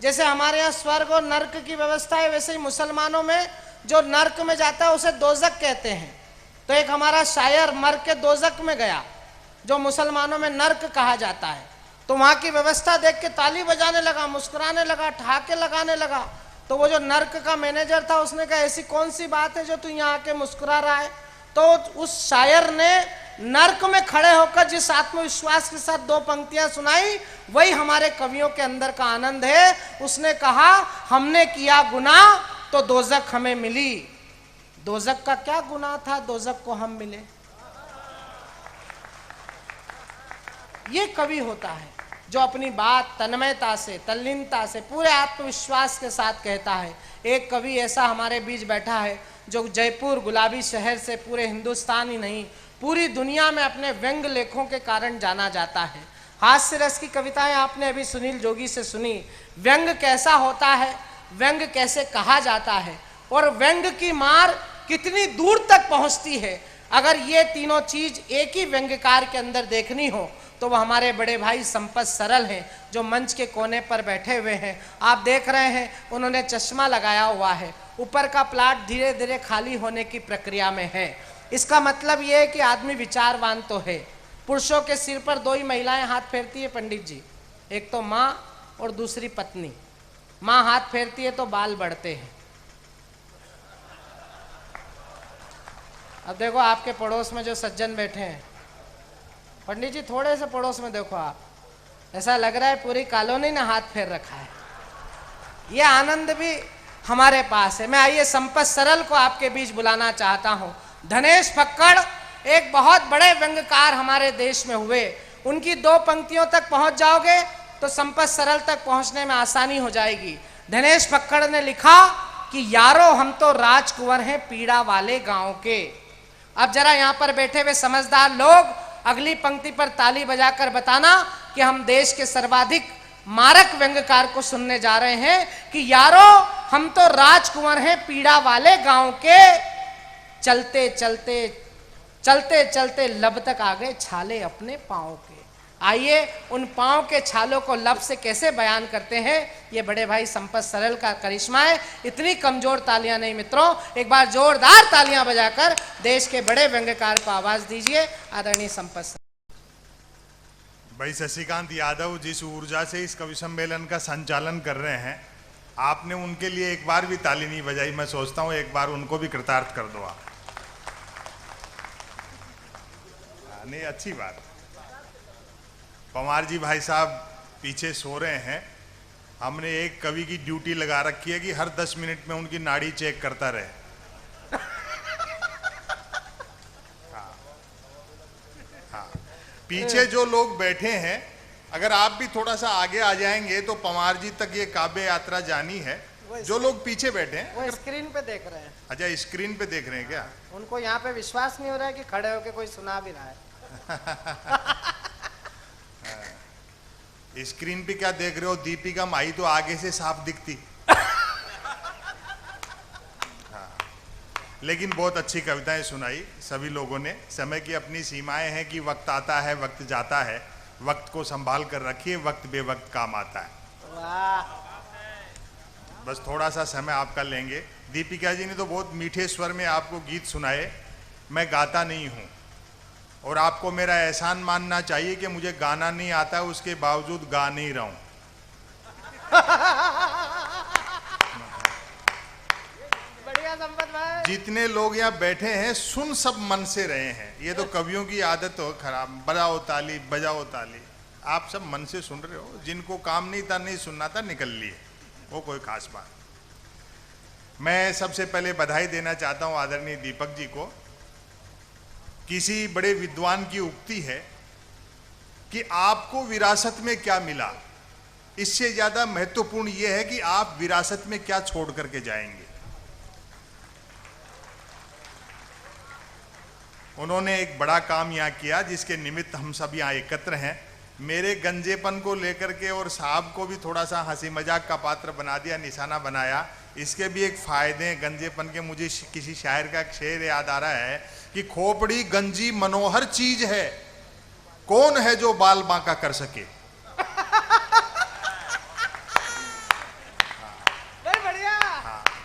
जैसे हमारे यहाँ स्वर्ग और नर्क की व्यवस्था है, वैसे ही मुसलमानों में जो नर्क में जाता है उसे दोजक कहते हैं। तो एक हमारा शायर मर के दोजक में गया, जो मुसलमानों में नर्क कहा जाता है। तो वहाँ की व्यवस्था देख के ताली बजाने लगा, मुस्कुराने लगा, ठहाके लगाने लगा। तो वो जो नर्क का मैनेजर था उसने कहा, ऐसी कौन सी बात है जो तू यहाँ आके मुस्कुरा रहा है? तो उस शायर ने नर्क में खड़े होकर जिस आत्मविश्वास के साथ दो पंक्तियां सुनाई, वही हमारे कवियों के अंदर का आनंद है। उसने कहा, हमने किया गुनाह तो दोजक हमें मिली। दोजक का क्या गुनाह था, दोजक को हम मिले? ये कवि होता है जो अपनी बात तन्मयता से, तल्लीनता से, पूरे आत्मविश्वास के साथ कहता है। एक कवि ऐसा हमारे बीच बैठा है जो जयपुर गुलाबी शहर से पूरे हिंदुस्तान ही नहीं, पूरी दुनिया में अपने व्यंग लेखों के कारण जाना जाता है। हास्य रस की कविताएं आपने अभी सुनील जोगी से सुनी। व्यंग कैसा होता है, व्यंग कैसे कहा जाता है, और व्यंग की मार कितनी दूर तक पहुंचती है। अगर ये तीनों चीज एक ही व्यंग्यकार के अंदर देखनी हो तो वह हमारे बड़े भाई संपत सरल हैं, जो मंच के कोने पर बैठे हुए हैं। आप देख रहे हैं उन्होंने चश्मा लगाया हुआ है। ऊपर का प्लाट धीरे धीरे खाली होने की प्रक्रिया में है। इसका मतलब यह है कि आदमी विचारवान तो है। पुरुषों के सिर पर दो ही महिलाएं हाथ फेरती है पंडित जी, एक तो माँ और दूसरी पत्नी। माँ हाथ फेरती है तो बाल बढ़ते हैं। अब देखो आपके पड़ोस में जो सज्जन बैठे हैं, पंडित जी थोड़े से पड़ोस में देखो आप, ऐसा लग रहा है पूरी कॉलोनी ने हाथ फेर रखा है। ये आनंद भी हमारे पास है। मैं आइए संपत सरल को आपके बीच बुलाना चाहता हूँ। धनेश फक्कड़ एक बहुत बड़े व्यंग्यकार हमारे देश में हुए। उनकी दो पंक्तियों तक पहुंच जाओगे तो संपत सरल तक पहुंचने में आसानी हो जाएगी। धनेश फक्कड़ ने लिखा कि यारो हम तो राजकुंवर हैं पीड़ा वाले गांव के। अब जरा यहाँ पर बैठे हुए समझदार लोग अगली पंक्ति पर ताली बजाकर बताना कि हम देश के सर्वाधिक मारक व्यंग्यकार को सुनने जा रहे हैं कि यारो हम तो राजकुंवर हैं पीड़ा वाले गांव के। चलते चलते चलते चलते लब तक आ गए छाले अपने पाँव के। आइए उन पाँव के छालों को लब से कैसे बयान करते हैं, ये बड़े भाई संपत सरल का करिश्मा है। इतनी कमजोर तालियां नहीं मित्रों, एक बार जोरदार तालियां बजाकर देश के बड़े व्यंग्यकार को आवाज दीजिए। आदरणीय संपत सरल भाई शशिकांत यादव जिस ऊर्जा से इस कवि सम्मेलन का संचालन कर रहे हैं, आपने उनके लिए एक बार भी ताली नहीं बजाई। मैं सोचता हूं एक बार उनको भी कृतार्थ कर दो आप। नहीं, अच्छी बात। पवार जी भाई साहब पीछे सो रहे हैं। हमने एक कवि की ड्यूटी लगा रखी है कि हर 10 मिनट में उनकी नाड़ी चेक करता रहे। हाँ, हाँ। पीछे जो लोग बैठे हैं, अगर आप भी थोड़ा सा आगे आ जाएंगे तो पवार जी तक ये काव्य यात्रा जानी है। जो लोग पीछे बैठे हैं वो स्क्रीन पे देख रहे हैं। अच्छा, स्क्रीन पे देख रहे हैं क्या? उनको यहाँ पे विश्वास नहीं हो रहा है कि खड़े होके कोई सुना भी रहा है। स्क्रीन पे क्या देख रहे हो? दीपिका माही तो आगे से साफ दिखती। हाँ। लेकिन बहुत अच्छी कविताएं सुनाई सभी लोगों ने। समय की अपनी सीमाएं हैं कि वक्त आता है वक्त जाता है, वक्त को संभाल कर रखिए, वक्त बेवक्त काम आता है। वाह। बस थोड़ा सा समय आपका लेंगे। दीपिका जी ने तो बहुत मीठे स्वर में आपको गीत सुनाए। मैं गाता नहीं हूँ और आपको मेरा एहसान मानना चाहिए कि मुझे गाना नहीं आता है, उसके बावजूद गा नहीं रहा हूं। बढ़िया संपत भाई। जितने लोग यहाँ बैठे हैं सुन सब मन से रहे हैं। ये तो कवियों की आदत हो खराब, बजाओ ताली बजाओ ताली। आप सब मन से सुन रहे हो। जिनको काम नहीं था, नहीं सुनना था, निकल लिए, वो कोई खास बात। मैं सबसे पहले बधाई देना चाहता हूँ आदरणीय दीपक जी को। किसी बड़े विद्वान की उक्ति है कि आपको विरासत में क्या मिला, इससे ज्यादा महत्वपूर्ण यह है कि आप विरासत में क्या छोड़ करके जाएंगे। उन्होंने एक बड़ा काम यहाँ किया जिसके निमित्त हम सब यहाँ एकत्र हैं। मेरे गंजेपन को लेकर के और साहब को भी थोड़ा सा हंसी मजाक का पात्र बना दिया, निशाना बनाया। इसके भी एक फायदे हैं गंजेपन के। मुझे किसी शायर का एक शेर याद आ रहा है कि खोपड़ी गंजी मनोहर चीज है, कौन है जो बाल बांका कर सके।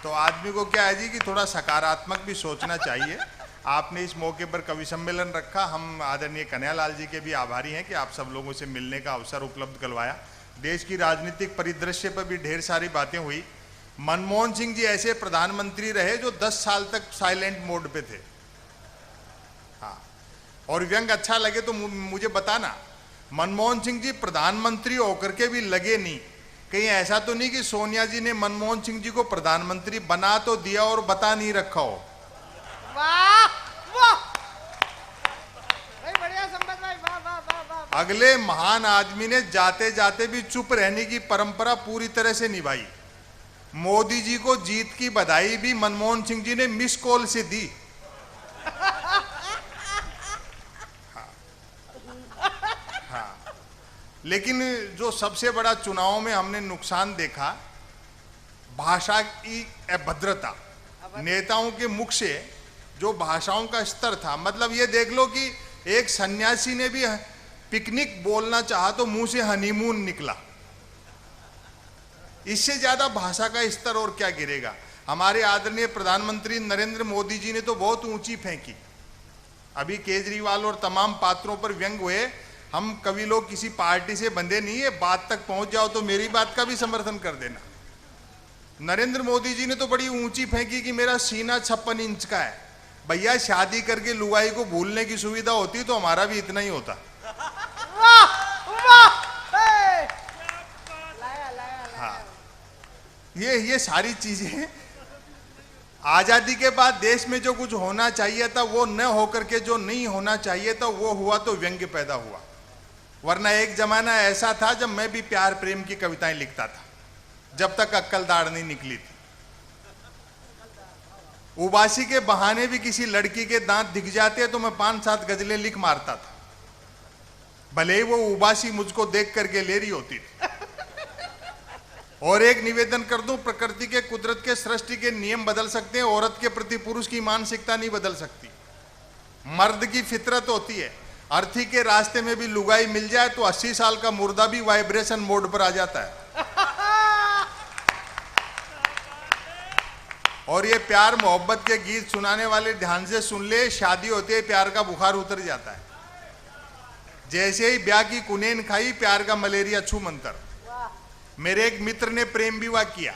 तो आदमी को क्या है जी कि थोड़ा सकारात्मक भी सोचना चाहिए। आपने इस मौके पर कवि सम्मेलन रखा, हम आदरणीय कन्हैयालाल जी के भी आभारी हैं कि आप सब लोगों से मिलने का अवसर उपलब्ध करवाया। देश की राजनीतिक परिदृश्य पर भी ढेर सारी बातें हुई। मनमोहन सिंह जी ऐसे प्रधानमंत्री रहे जो 10 साल तक साइलेंट मोड पे थे। हाँ, और व्यंग अच्छा लगे तो मुझे बताना, मनमोहन सिंह जी प्रधानमंत्री होकर के भी लगे नहीं। कहीं ऐसा तो नहीं कि सोनिया जी ने मनमोहन सिंह जी को प्रधानमंत्री बना तो दिया और बता नहीं रखा हो। वाह वाह भाई, बढ़िया संपत भाई, वाह वाह वाह वाह। अगले महान आदमी ने जाते जाते भी चुप रहने की परंपरा पूरी तरह से निभाई। मोदी जी को जीत की बधाई भी मनमोहन सिंह जी ने मिस कॉल से दी। लेकिन जो सबसे बड़ा चुनाव में हमने नुकसान देखा, भाषा की अभद्रता, नेताओं के मुख से जो भाषाओं का स्तर था, मतलब ये देख लो कि एक सन्यासी ने भी पिकनिक बोलना चाहा तो मुंह से हनीमून निकला। इससे ज्यादा भाषा का स्तर और क्या गिरेगा। हमारे आदरणीय प्रधानमंत्री नरेंद्र मोदी जी ने तो बहुत ऊंची फेंकी। अभी केजरीवाल और तमाम पात्रों पर व्यंग हुए। हम कवि लोग किसी पार्टी से बंधे नहीं है, बात तक पहुंच जाओ तो मेरी बात का भी समर्थन कर देना। नरेंद्र मोदी जी ने तो बड़ी ऊंची फेंकी कि मेरा सीना 56 इंच का है। भैया, शादी करके लुगाई को भूलने की सुविधा होती तो हमारा भी इतना ही होता। हाँ, ये सारी चीजें आजादी के बाद देश में जो कुछ होना चाहिए था वो न होकर के जो नहीं होना चाहिए था वो हुआ, तो व्यंग्य पैदा हुआ। वरना एक जमाना ऐसा था जब मैं भी प्यार प्रेम की कविताएं लिखता था, जब तक अक्कल दाढ़ नहीं निकली थी। उबासी के बहाने भी किसी लड़की के दांत दिख जाते तो मैं 5-7 गजलें लिख मारता था, भले ही वो उबासी मुझको देख करके ले रही होती थी। और एक निवेदन कर दूं, प्रकृति के, कुदरत के, सृष्टि के नियम बदल सकते हैं, औरत के प्रति पुरुष की मानसिकता नहीं बदल सकती। मर्द की फितरत होती है, अर्थी के रास्ते में भी लुगाई मिल जाए तो 80 साल का मुर्दा भी वाइब्रेशन मोड पर आ जाता है। और ये प्यार मोहब्बत के गीत सुनाने वाले ध्यान से सुन ले, शादी होती है प्यार का बुखार उतर जाता है। जैसे ही ब्याह की कुनेन खाई, प्यार का मलेरिया छू मंतर। मेरे एक मित्र ने प्रेम विवाह किया,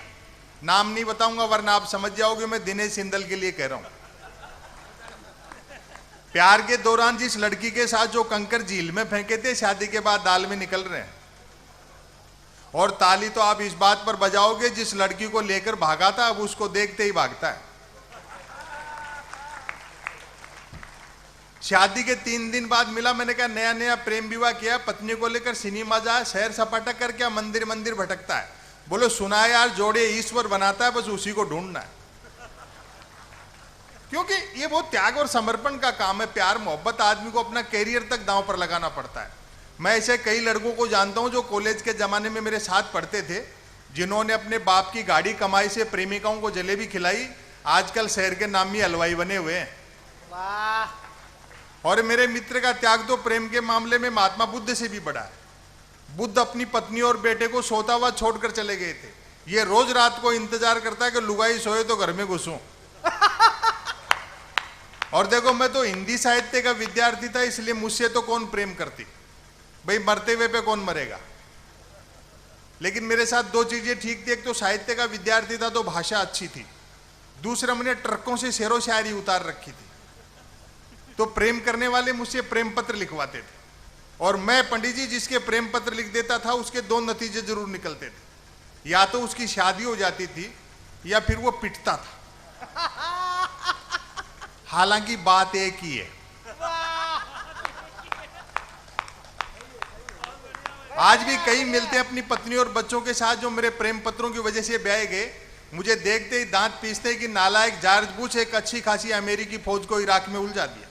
नाम नहीं बताऊंगा वरना आप समझ जाओगे मैं दिनेश सिंदल के लिए कह रहा हूं। प्यार के दौरान जिस लड़की के साथ जो कंकर झील में फेंके थे, शादी के बाद दाल में निकल रहे हैं। और ताली तो आप इस बात पर बजाओगे, जिस लड़की को लेकर भागा था अब उसको देखते ही भागता है। शादी के 3 दिन बाद मिला, मैंने कहा नया नया प्रेम विवाह किया, पत्नी को लेकर सिनेमा जा, सैर सपाटा कर, क्या मंदिर मंदिर भटकता है। बोलो सुना यार, जोड़े ईश्वर बनाता है, बस उसी को ढूंढना है। क्योंकि ये बहुत त्याग और समर्पण का काम है। प्यार मोहब्बत आदमी को अपना कैरियर तक दांव पर लगाना पड़ता है। मैं ऐसे कई लड़कों को जानता हूं जो कॉलेज के जमाने में मेरे साथ पढ़ते थे, जिन्होंने अपने बाप की गाड़ी कमाई से प्रेमिकाओं को जलेबी खिलाई, आजकल शहर के नामी हलवाई बने हुए हैं। वाह। और मेरे मित्र का त्याग तो प्रेम के मामले में महात्मा बुद्ध से भी बड़ा है। बुद्ध अपनी पत्नी और बेटे को सोता हुआ छोड़कर चले गए थे। ये रोज रात को इंतजार करता है कि लुगाई सोए तो घर में घुसूं। और देखो, मैं तो हिंदी साहित्य का विद्यार्थी था, इसलिए मुझसे तो कौन प्रेम करती भाई, मरते हुए पे कौन मरेगा। लेकिन मेरे साथ 2 चीजें ठीक थी। एक तो साहित्य का विद्यार्थी था तो भाषा अच्छी थी, दूसरा मैंने ट्रकों से शेरो शायरी उतार रखी थी। तो प्रेम करने वाले मुझसे प्रेम पत्र लिखवाते थे, और मैं पंडित जी जिसके प्रेम पत्र लिख देता था उसके 2 नतीजे जरूर निकलते थे। या तो उसकी शादी हो जाती थी या फिर वो पिटता था। हालांकि बात एक ही है। आज भी कई मिलते हैं अपनी पत्नी और बच्चों के साथ जो मेरे प्रेम पत्रों की वजह से ब्याह गए, मुझे देखते ही दांत पीसते कि नालायक जॉर्ज बुश एक अच्छी खासी अमेरिकी फौज को इराक में उलझा दिया।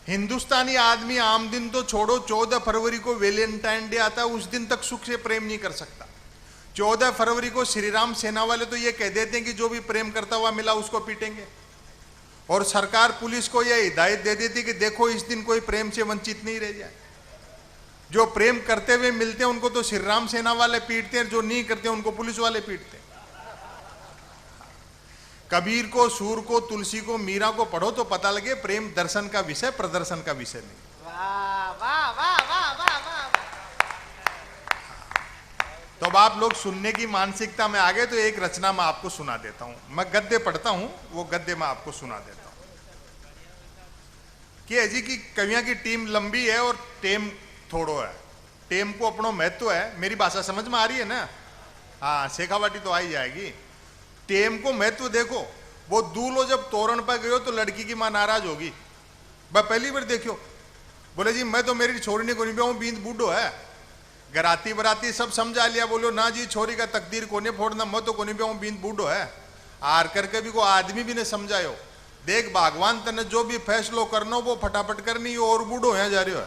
हिंदुस्तानी आदमी आम दिन तो छोड़ो, 14 फरवरी को वैलेंटाइन डे आता है, उस दिन तक सुख से प्रेम नहीं कर सकता। 14 फरवरी को श्रीराम सेना वाले तो ये कह देते हैं कि जो भी प्रेम करता हुआ मिला उसको पीटेंगे। और सरकार पुलिस को यह हिदायत दे देती कि देखो इस दिन कोई प्रेम से वंचित नहीं रह जाए। जो प्रेम करते हुए मिलते हैं उनको तो श्रीराम सेना वाले पीटते हैं, जो नहीं करते उनको पुलिस वाले पीटते हैं। कबीर को, सूर को, तुलसी को, मीरा को पढ़ो तो पता लगे प्रेम दर्शन का विषय, प्रदर्शन का विषय नहीं। वाह वाह वाह वाह वाह वाह। तो अब आप लोग सुनने की मानसिकता में आ गए तो एक रचना मैं आपको सुना देता हूं। मैं गद्य पढ़ता हूं, वो गद्य मैं आपको सुना देता हूं। कि अजी की कवियां की टीम लंबी है और टेम थोड़ो है। टेम को अपनो महत्व है। मेरी भाषा समझ में आ रही है ना? हाँ, शेखावाटी तो आ ही जाएगी। टेम को महत्व देखो। वो दूल्हो जब तोरण पर गयो तो लड़की की मां नाराज होगी। मैं पहली बार देखियो, बोले जी मैं तो मेरी छोरी ने को नहीं बींद बूढ़ो है। गराती बराती सब समझा लिया, बोलो ना जी छोरी का तकदीर कोने फोड़ना, मैं तो कोनी पे बींद बूढ़ो है। आर करके भी को आदमी भी ने समझायो, देख भगवान तने जो भी फैसलो करना वो फटाफट करनी, और बूढ़ो है जा रही है।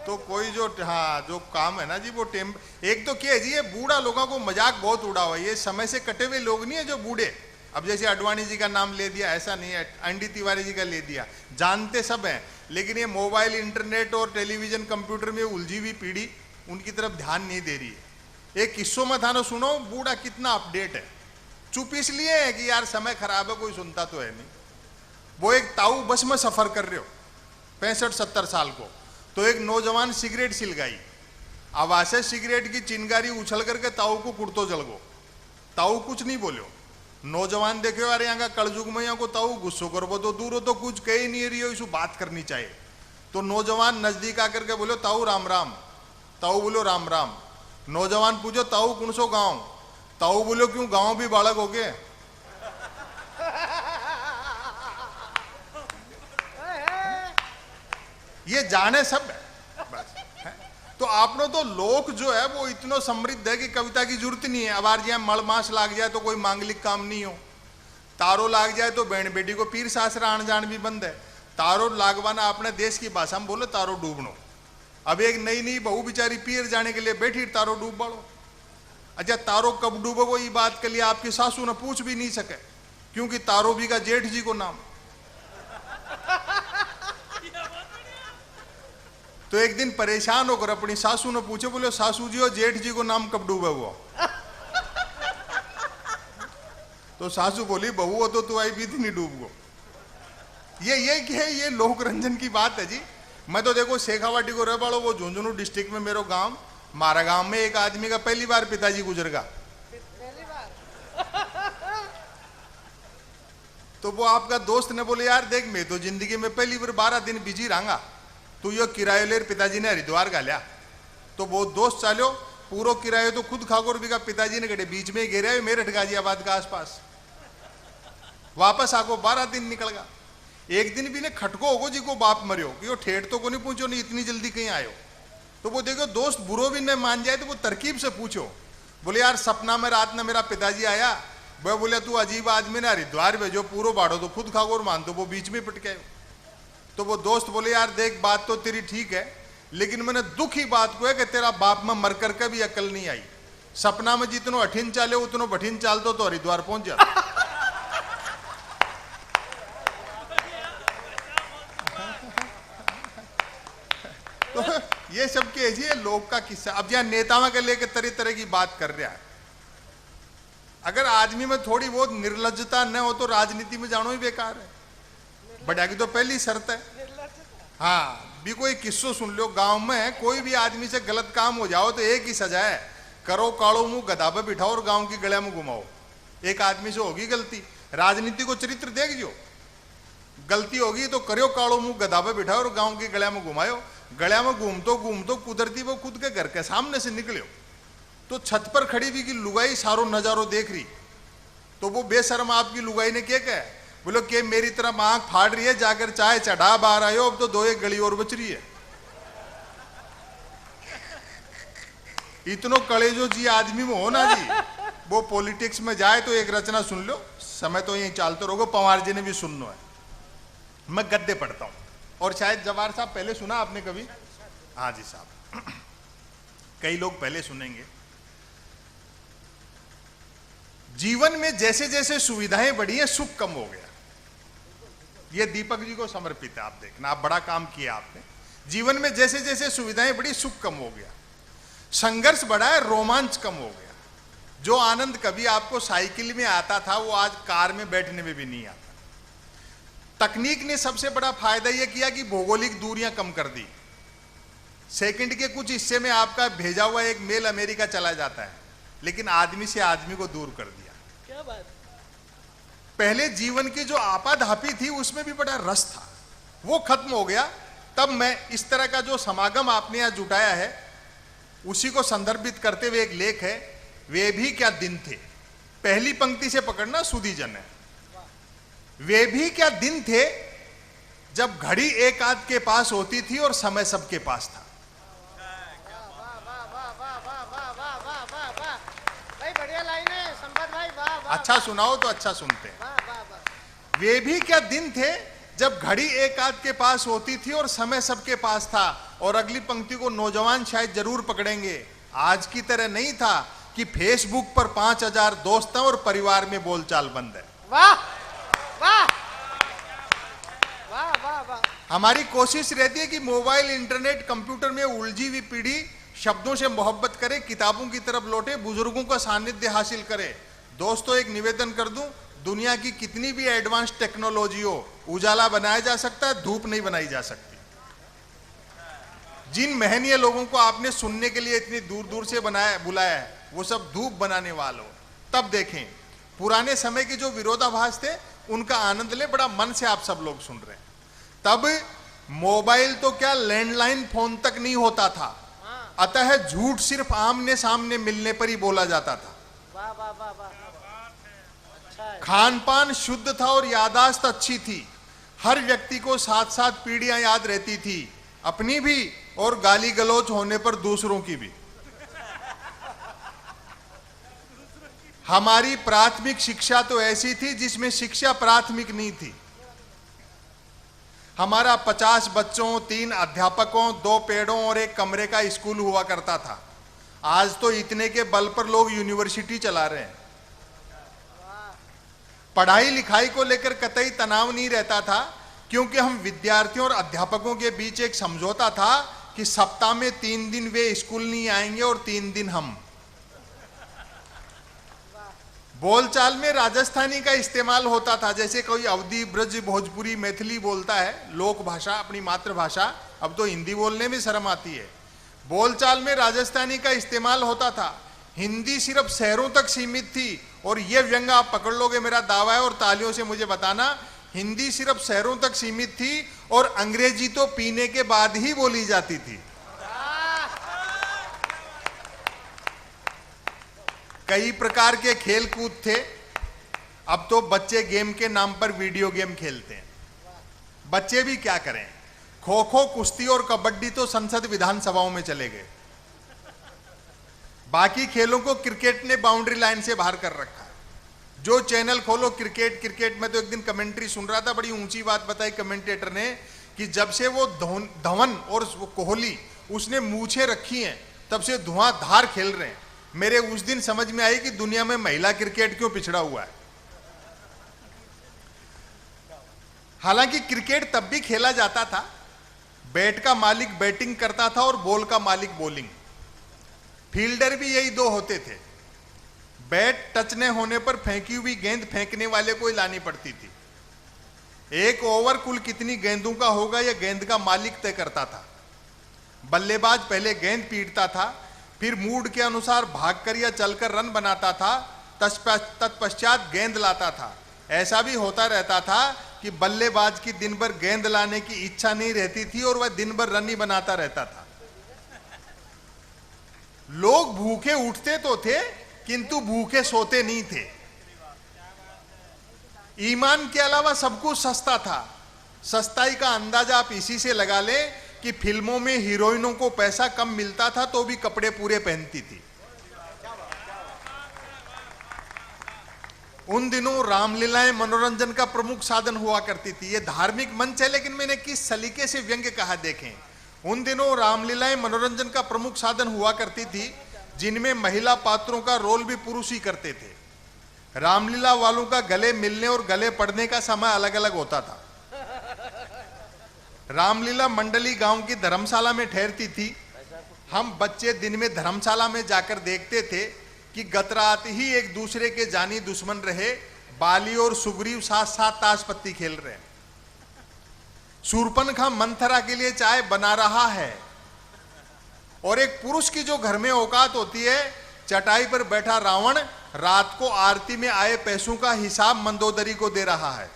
तो कोई जो हाँ जो काम है ना जी वो टेम। एक तो क्या है जी, ये बूढ़ा लोगों को मजाक बहुत उड़ा हुआ है। ये समय से कटे हुए लोग नहीं है जो बूढ़े। अब जैसे अडवाणी जी का नाम ले दिया, ऐसा नहीं है। एनडी तिवारी जी का ले दिया, जानते सब हैं, लेकिन ये मोबाइल, इंटरनेट और टेलीविजन, कंप्यूटर में उलझी हुई पीढ़ी उनकी तरफ ध्यान नहीं दे रही है। एक किस्सों में था ना, सुनो बूढ़ा कितना अपडेट है। चुप इसलिए है कि यार समय खराब है, कोई सुनता तो है नहीं। वो एक ताऊ बस में सफर कर रहे हो 65-70 साल को, तो एक नौजवान सिगरेट सिलगाई। आवाज से सिगरेट की चिंगारी उछल करके ताऊ को कुर्तो जल गो। ताऊ कुछ नहीं बोलो। नौजवान देखे अरे यहाँ का कलजुग में यहाँ को ताऊ गुस्सो कर वो तो दूर हो तो कुछ कही नहीं रही हो, इसको बात करनी चाहिए। तो नौजवान नजदीक आकर के बोलो ताऊ राम राम। ताऊ बोलो राम राम। नौजवान पूछो ताऊ कौन सो गांव? ताऊ बोलो क्यों गांव भी बालक हो गए? ये जाने सब है बस है? तो आपने तो लोक जो है वो इतना समृद्ध है कि कविता की जरूरत नहीं है। अब आर जी मल मास लाग जाए तो कोई मांगलिक काम नहीं हो। तारो लाग जाए तो बहन बेटी को पीर सासरा आन जान भी बंद है। तारो लागवाना अपने देश की भाषा में बोलो तारो डूबनो। अब एक नई नई बहू बेचारी पीर जाने के लिए बैठी, तारो डूब बाड़ो। अच्छा तारो कब डूबो ये बात के लिए आपकी सासू ने पूछ भी नहीं सके, क्योंकि तारो भी का जेठ जी को नाम। तो एक दिन परेशान होकर अपनी सासू ने पूछे, बोले सासू जी और जेठ जी को नाम कब डूबे हुआ? तो सासू बोली बहू हो तो आई भी थी नहीं डूब गो। ये क्या है? ये लोक रंजन की बात है जी। मैं तो देखो शेखावाटी को रह बाड़ो, वो झुंझुनू डिस्ट्रिक्ट में मेरा गांव, मारा गांव में एक आदमी का पहली बार पिताजी गुजर गया। तो वो आपका दोस्त ने बोले यार देख मैं तो जिंदगी में पहली बार 12 दिन बिजी रहूंगा, तू यो किरायो लेर पिताजी ने हरिद्वार गालिया। तो वो दोस्त चालो पूरा किरायो तो खुद खाकर भी का पिताजी ने गए बीच में गिरा मेरठ गाजियाबाद का आसपास। वापस आको 12 दिन निकल गया। एक दिन भी ने खटको होगो जी को बाप मरियो कि यो ठेठ तो को नहीं पूछो नहीं इतनी जल्दी कहीं आयो। तो वो देखो दोस्त बुरो भी न मान जाए तो वो तरकीब से पूछो, बोले यार सपना में रात में मेरा पिताजी आया, वह बोले तू अजीब आदमी ने हरिद्वार भेजो पूरो बाढ़ो तो खुद खागो और मान तो वो बीच में पटके। तो वो दोस्त बोले यार देख बात तो तेरी ठीक है, लेकिन मैंने दुख ही बात को है कि तेरा बाप में मर कर के भी अकल नहीं आई। सपना में जितनो अठिन चाले उतनो बठिन चाल तो हरिद्वार पहुंच जा। तो ये सब के ये लोग का किस्सा। अब यहाँ नेताओं के लेकर तरह तरह की बात कर रहा है। अगर आदमी में थोड़ी बहुत निर्लज्जता न हो तो राजनीति में जानो ही बेकार है। बढ़िया की तो पहली शर्त है। हाँ भी कोई किस्सो सुन लो, गांव में कोई भी आदमी से गलत काम हो जाओ तो एक ही सजा है, करो कालो मुंह गधा पे बिठाओ और गांव की गलिया में घुमाओ। एक आदमी से होगी गलती, राजनीति को चरित्र देख जो, गलती होगी तो करो कालो मुंह गधा पे बिठाओ और गांव की गलिया में घुमाओ। गलिया में घूमतो कुदरती वो खुद के घर के सामने से निकलो तो छत पर खड़ी हुई की लुगाई सारो नजारो देख रही। तो वो बेशर्म आपकी लुगाई ने क्या कहा, बोलो कि मेरी तरफ आंख फाड़ रही है, जाकर चाय चढ़ा बाहर आयो, अब तो 2 एक गली और बच रही है। इतनो कलेजो जी आदमी में हो ना जी, वो पॉलिटिक्स में जाए तो एक रचना सुन लो, समय तो यही चालते रहोगे, पवार जी ने भी सुनना है। मैं गद्य पढ़ता हूं और शायद जवाहर साहब पहले सुना आपने कभी? हाँ जी साहब, कई लोग पहले सुनेंगे। जीवन में जैसे जैसे सुविधाएं बढ़ी हैं सुख कम हो गया। यह दीपक जी को समर्पित है। आप देखना, आप बड़ा काम किया आपने। जीवन में जैसे जैसे सुविधाएं बढ़ी सुख कम हो गया, संघर्ष बढ़ा है, रोमांच कम हो गया। जो आनंद कभी आपको साइकिल में आता था वो आज कार में बैठने में भी नहीं आता। तकनीक ने सबसे बड़ा फायदा यह किया कि भौगोलिक दूरियां कम कर दी। सेकंड के कुछ हिस्से में आपका भेजा हुआ एक मेल अमेरिका चला जाता है, लेकिन आदमी से आदमी को दूर कर दिया। क्या बात। पहले जीवन की जो आपाधापी थी उसमें भी बड़ा रस था, वो खत्म हो गया। तब मैं इस तरह का जो समागम आपने यहां जुटाया है उसी को संदर्भित करते हुए एक लेख है, वे भी क्या दिन थे। पहली पंक्ति से पकड़ना, सुधीजन है। वे भी क्या दिन थे जब घड़ी एक आध के पास होती थी और समय सबके पास था। भाई बढ़िया लाइन है संपत भाई, वाह वाह। अच्छा सुनाओ तो अच्छा सुनते हैं। वे भी क्या दिन थे जब घड़ी एक आध के पास होती थी और समय सबके पास था। और अगली पंक्ति को नौजवान शायद जरूर पकड़ेंगे। आज की तरह नहीं था कि फेसबुक पर 5000 दोस्त हैं और परिवार में बोलचाल बंद है। वाह वाह वाह वाह वाह। हमारी कोशिश रहती है कि मोबाइल, इंटरनेट, कंप्यूटर में उलझी हुई पीढ़ी शब्दों से मोहब्बत करे, किताबों की तरफ लौटे, बुजुर्गों का सानिध्य हासिल करे। दोस्तों, एक निवेदन कर दूं, दुनिया की कितनी भी एडवांस टेक्नोलॉजी हो, उजाला बनाया जा सकता है, धूप नहीं बनाई जा सकती। जिन महनीय लोगों को आपने सुनने के लिए इतनी दूर दूर से बुलाया है, वो सब धूप बनाने वालों। तब देखें, पुराने समय के जो विरोधाभास थे उनका आनंद ले, बड़ा मन से आप सब लोग सुन रहे हैं। तब मोबाइल तो क्या, लैंडलाइन फोन तक नहीं होता था, अतः झूठ सिर्फ आमने सामने मिलने पर ही बोला जाता था। वाह वाह वाह वाह। अच्छा है। खान पान शुद्ध था और यादाश्त अच्छी थी। हर व्यक्ति को साथ साथ पीढ़ियां याद रहती थी, अपनी भी और गाली गलौज होने पर दूसरों की भी। हमारी प्राथमिक शिक्षा तो ऐसी थी जिसमें शिक्षा प्राथमिक नहीं थी। हमारा 50 बच्चों, 3 अध्यापकों, 2 पेड़ों और एक कमरे का स्कूल हुआ करता था। आज तो इतने के बल पर लोग यूनिवर्सिटी चला रहे हैं। पढ़ाई लिखाई को लेकर कतई तनाव नहीं रहता था, क्योंकि हम विद्यार्थियों और अध्यापकों के बीच एक समझौता था कि सप्ताह में 3 दिन वे स्कूल नहीं आएंगे और 3 दिन हम। बोलचाल में राजस्थानी का इस्तेमाल होता था, जैसे कोई अवधी, ब्रज, भोजपुरी, मैथिली बोलता है, लोक भाषा, अपनी मातृभाषा। अब तो हिंदी बोलने में शर्म आती है। बोलचाल में राजस्थानी का इस्तेमाल होता था। हिंदी सिर्फ शहरों तक सीमित थी, और यह व्यंग आप पकड़ लोगे, मेरा दावा है, और तालियों से मुझे बताना, हिंदी सिर्फ शहरों तक सीमित थी और अंग्रेजी तो पीने के बाद ही बोली जाती थी। कई प्रकार के खेल कूद थे। अब तो बच्चे गेम के नाम पर वीडियो गेम खेलते हैं। बच्चे भी क्या करें, खो खो, कुश्ती और कबड्डी तो संसद विधानसभाओं में चले गए। बाकी खेलों को क्रिकेट ने बाउंड्री लाइन से बाहर कर रखा है। जो चैनल खोलो क्रिकेट क्रिकेट। में तो एक दिन कमेंट्री सुन रहा था, बड़ी ऊंची बात बताई कमेंटेटर ने कि जब से वो धवन और कोहली उसने मूछें रखी हैं, तब से धुआंधार खेल रहे हैं। मेरे उस दिन समझ में आई कि दुनिया में महिला क्रिकेट क्यों पिछड़ा हुआ है। हालांकि क्रिकेट तब भी खेला जाता था, बैट का मालिक बैटिंग करता था और बॉल का मालिक बॉलिंग। फील्डर भी यही 2 होते थे। बैट टच न होने पर फेंकी हुई गेंद फेंकने वाले को ही लानी पड़ती थी। एक ओवर कुल कितनी गेंदों का होगा यह गेंद का मालिक तय करता था। बल्लेबाज पहले गेंद पीटता था, फिर मूड के अनुसार भागकर या चलकर रन बनाता था, तत्पश्चात गेंद लाता था। ऐसा भी होता रहता था कि बल्लेबाज की दिन भर गेंद लाने की इच्छा नहीं रहती थी और वह दिन भर रन ही बनाता रहता था। लोग भूखे उठते तो थे, किंतु भूखे सोते नहीं थे। ईमान के अलावा सब कुछ सस्ता था। सस्ताई का अंदाजा आप इसी से लगा लें कि फिल्मों में हीरोइनों को पैसा कम मिलता था तो भी कपड़े पूरे पहनती थी। उन दिनों रामलीलाएं मनोरंजन का प्रमुख साधन हुआ करती थी। ये धार्मिक मंच है, लेकिन मैंने किस सलीके से व्यंग्य कहा देखें। उन दिनों रामलीलाएं मनोरंजन का प्रमुख साधन हुआ करती थी, जिनमें महिला पात्रों का रोल भी पुरुष ही करते थे। रामलीला वालों का गले मिलने और गले पड़ने का समय अलग अलग होता था। रामलीला मंडली गांव की धर्मशाला में ठहरती थी। हम बच्चे दिन में धर्मशाला में जाकर देखते थे कि गत रात ही एक दूसरे के जानी दुश्मन रहे, बाली और सुग्रीव साथ साथ ताश पत्ती खेल रहे हैं। शूर्पणखा मंथरा के लिए चाय बना रहा है, और एक पुरुष की जो घर में औकात होती है, चटाई पर बैठा रावण रात को आरती में आए पैसों का हिसाब मंदोदरी को दे रहा है।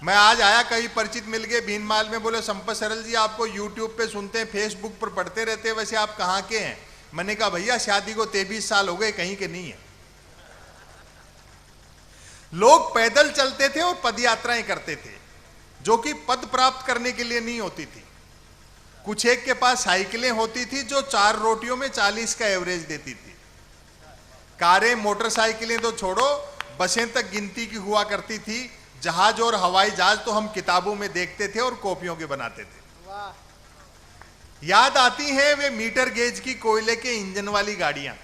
मैं आज आया, कई परिचित मिल गए भीनमाल में, बोले संपत सरल जी आपको यूट्यूब पे सुनते हैं, फेसबुक पर पढ़ते रहते हैं, वैसे आप कहाँ के हैं? मैंने कहा भैया शादी को 23 साल हो गए, कहीं के नहीं है। लोग पैदल चलते थे और पद यात्राएं करते थे, जो कि पद प्राप्त करने के लिए नहीं होती थी। कुछ एक के पास साइकिलें होती थी जो 4 रोटियों में 40 का एवरेज देती थी। कारें मोटरसाइकिलें तो छोड़ो, बसें तक गिनती की हुआ करती थी। जहाज और हवाई जहाज तो हम किताबों में देखते थे और कॉपियों के बनाते थे। याद आती हैं वे मीटर गेज की कोयले के इंजन वाली गाड़ियां।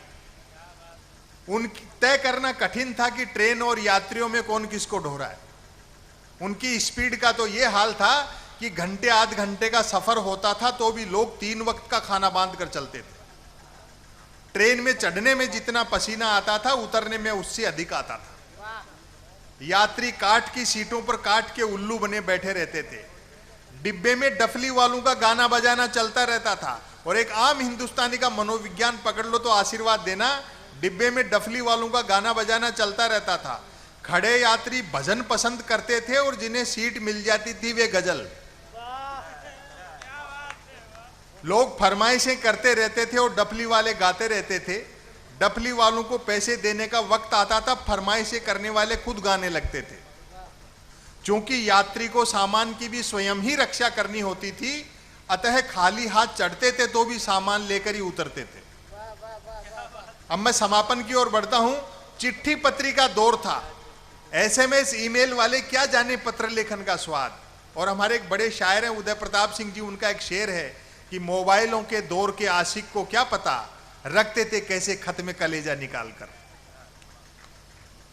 उनकी तय करना कठिन था कि ट्रेन और यात्रियों में कौन किसको ढोरा है। उनकी स्पीड का तो यह हाल था कि घंटे आध घंटे का सफर होता था तो भी लोग 3 वक्त का खाना बांध कर चलते थे। ट्रेन में चढ़ने में जितना पसीना आता था, उतरने में उससे अधिक आता था। यात्री काठ की सीटों पर काठ के उल्लू बने बैठे रहते थे। डिब्बे में डफली वालों का गाना बजाना चलता रहता था। और एक आम हिंदुस्तानी का मनोविज्ञान पकड़ लो तो आशीर्वाद देना, डिब्बे में डफली वालों का गाना बजाना चलता रहता था। खड़े यात्री भजन पसंद करते थे और जिन्हें सीट मिल जाती थी वे गजल। लोग फरमाइशें करते रहते थे और डफली वाले गाते रहते थे। डफली वालों को पैसे देने का वक्त आता था, फरमाइशें करने वाले खुद गाने लगते थे। क्योंकि यात्री को सामान की भी स्वयं ही रक्षा करनी होती थी, अतः खाली हाथ चढ़ते थे तो भी सामान लेकर ही उतरते थे। अब मैं समापन की ओर बढ़ता हूं। चिट्ठी पत्री का दौर था। SMS ईमेल वाले क्या जाने पत्र लेखन का स्वाद। और हमारे एक बड़े शायर हैं उदय प्रताप सिंह जी, उनका एक शेर है कि मोबाइलों के दौर के आशिक को क्या पता, रखते थे कैसे खत में कलेजा निकालकर।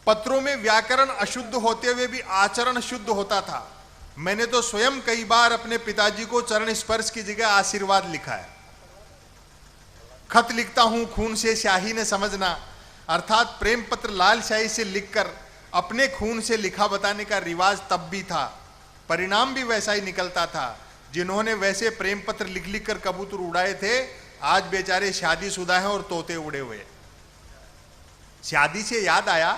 पत्रों में व्याकरण अशुद्ध होते हुए भी आचरण शुद्ध होता था। मैंने तो स्वयं कई बार अपने पिताजी को चरण स्पर्श की जगह आशीर्वाद लिखा है। खत लिखता हूं खून से स्याही ने समझना, अर्थात प्रेम पत्र लाल स्याही से लिखकर अपने खून से लिखा बताने का रिवाज तब भी था। परिणाम भी वैसा ही निकलता था। जिन्होंने वैसे प्रेम पत्र लिख लिख कर कबूतर उड़ाए थे, आज बेचारे शादीशुदा हैं और तोते उड़े हुए। शादी से याद आया,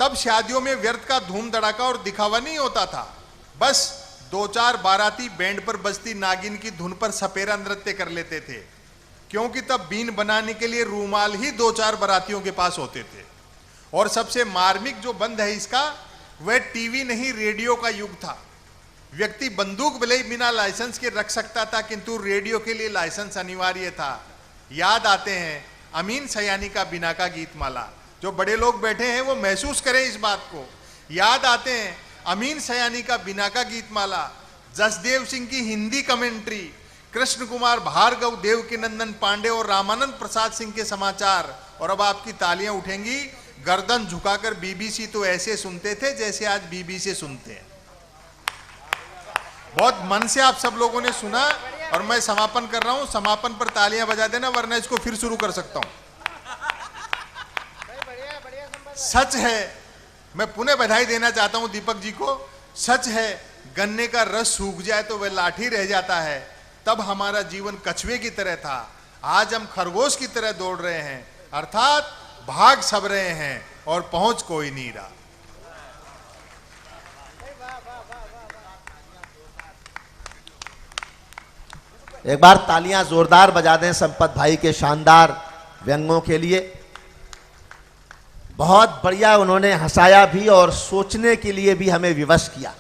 तब शादियों में व्यर्थ का धूम धड़ाका और दिखावा नहीं होता था। बस 2-4 बाराती बैंड पर बजती नागिन की धुन पर सपेरा नृत्य कर लेते थे, क्योंकि तब बीन बनाने के लिए रूमाल ही 2-4 बारातियों के पास होते थे। और सबसे मार्मिक जो बंद है इसका, वह टीवी नहीं रेडियो का युग था। व्यक्ति बंदूक भले ही बिना लाइसेंस के रख सकता था, किंतु रेडियो के लिए लाइसेंस अनिवार्य था। याद आते हैं अमीन सयानी का बिना का गीत माला। जो बड़े लोग बैठे हैं वो महसूस करें इस बात को। याद आते हैं अमीन सयानी का बिना का गीत माला, जसदेव सिंह की हिंदी कमेंट्री, कृष्ण कुमार भार्गव, देवकी नंदन पांडे और रामानंद प्रसाद सिंह के समाचार। और अब आपकी तालियां उठेंगी। गर्दन झुकाकर BBC तो ऐसे सुनते थे जैसे आज BBC सुनते हैं। बहुत मन से आप सब लोगों ने सुना। और मैं समापन कर रहा हूं। समापन पर तालियां बजा देना, वरना इसको फिर शुरू कर सकता हूं। सच है, मैं पुनः बधाई देना चाहता हूं दीपक जी को। सच है, गन्ने का रस सूख जाए तो वह लाठी रह जाता है। तब हमारा जीवन कछुए की तरह था, आज हम खरगोश की तरह दौड़ रहे हैं, अर्थात भाग सब रहे हैं और पहुंच कोई नहीं रहा। एक बार तालियां जोरदार बजा दें संपत भाई के शानदार व्यंगों के लिए। बहुत बढ़िया, उन्होंने हंसाया भी और सोचने के लिए भी हमें विवश किया।